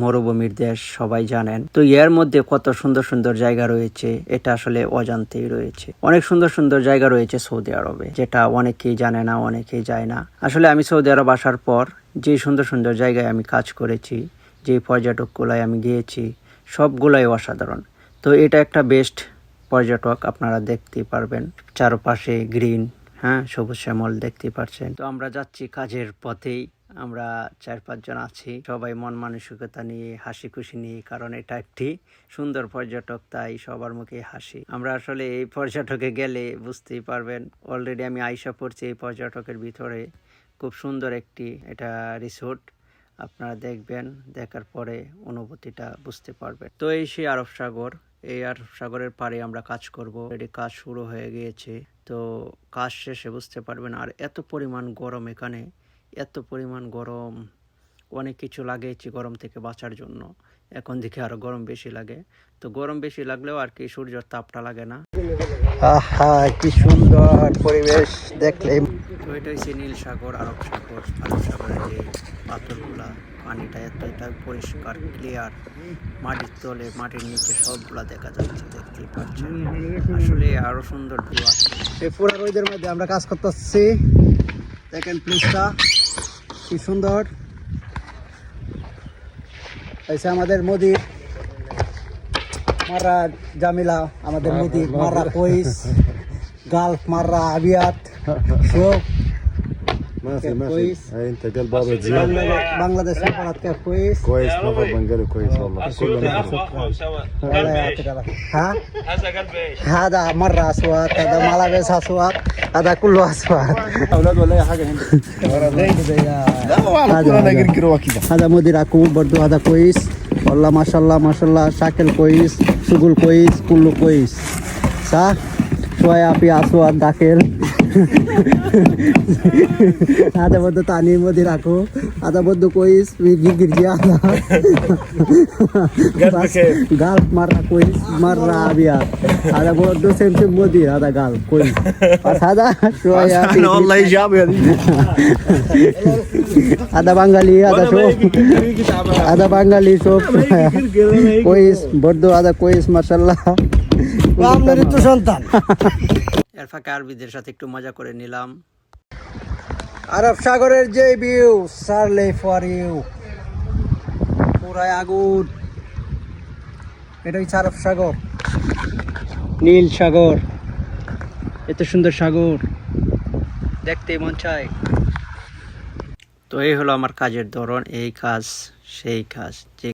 মরুভূমির দেশ সবাই জানেন। তো এর মধ্যে কত সুন্দর সুন্দর জায়গা রয়েছে, এটা আসলে অজান্তেই রয়েছে। অনেক সুন্দর সুন্দর জায়গা রয়েছে সৌদি আরবে, যেটা অনেকেই জানে না, অনেকেই যায় না। আসলে আমি সৌদি আরব আসার পর যে সুন্দর সুন্দর জায়গায় আমি কাজ করেছি, যে পর্যটকগুলায় আমি গিয়েছি, সবগুলাই অসাধারণ। তো এটা একটা বেস্ট পর্যটক, আপনারা দেখতেই পারবেন। চারপাশে গ্রিন, হ্যাঁ, সবুজ শ্যামল দেখতে পাচ্ছেন। তো আমরা যাচ্ছি কাজের পথেই, আমরা 4-5 জন আছি, সবাই মন মানসিকতা নিয়ে, হাসি খুশি নিয়ে, কারণ এটা একটি সুন্দর পর্যটক, তাই সবার মুখে হাসি। আমরা আসলে এই পর্যটকে গেলে বুঝতেই পারবেন, অলরেডি আমি আইসা পড়ছি এই পর্যটকের ভিতরে। খুব সুন্দর একটি এটা রিসোর্ট, আপনারা দেখবেন, দেখার পরে অনুভূতিটা বুঝতে পারবেন। তো এই সেই আরব সাগর, এই আরব সাগরের পাড়ে আমরা কাজ করব। এটি কাজ শুরু হয়ে গিয়েছে, তো কাজ শেষে বুঝতে পারবেন। আর এত পরিমাণ গরম এখানে, এত পরিমাণ গরম, অনেক কিছু লাগিয়েছি গরম থেকে বাঁচার জন্য। এখন দেখে আরো গরম বেশি লাগে। তো গরম বেশি লাগলেও আর কি সূর্যের তাপটা লাগে না। আহা, কি সুন্দর পরিবেশ দেখলে। তো এটা হচ্ছে নীল সাগর, আরব সাগর। আরব সাগরের যে পাথরগুলা, পানিটা এতটা পরিষ্কার ক্লিয়ার, মাটির তলে, মাটির নিচে সবগুলা দেখা যাচ্ছে, দেখতেই পাচ্ছেন। আসলে আরো সুন্দর ভিউ আছে। এই পুরা রোদের মধ্যে আমরা কাজ করতেছি, দেখেন প্লেসটা কি সুন্দর। এসে আমাদের মোদির মাররা জামিলা, আমাদের মোদির মাররা কোইস, গালফ মাররা আবিয়াত شوف ماشي كيف ماشي كويس؟ هاي انت قلب بابا زياد بنغلاديش فرات كيف كويس؟ كويس نفر بنقلي كويس والله كله نفر واخوه سوا. الله يعطيك العافية. ها؟ هذا قلب ايش؟ هذا مرة أسود، هذا ملابس أسود، هذا كله أسود. اولاد ولا اي حاجه هنا لا هو على طول انا قرقر كذا هذا مدير عقوب برضو، هذا كويس والله، ما شاء الله ما شاء الله، شكل كويس، شغل كويس، كله كويس صح. شوية في أسود داخل. هذا برضو تاني مدير عقوب، هذا برضو كويس، بيجي هذا قلب مرة كويس، مرة أبيض. هذا برضو سيم مدير، هذا قلب كويس، بس هذا شوية والله ايجاب يا هذا بنغالي، هذا شوف، هذا بنغالي شوف كويس برضو، هذا كويس ما شاء الله। এর ফাঁকে আরবিদের সাথে একটু মজা করে নিলাম। আরব সাগরের যে ভিউ, সারলে ফর ইউ, পুরাই আগুন। এটা হচ্ছে আরব সাগর, নীল সাগর, এত সুন্দর সাগর, দেখতেই মন চায়। তো এই হলো আমার কাজের ধরন, এই কাজ সেই কাজ, যে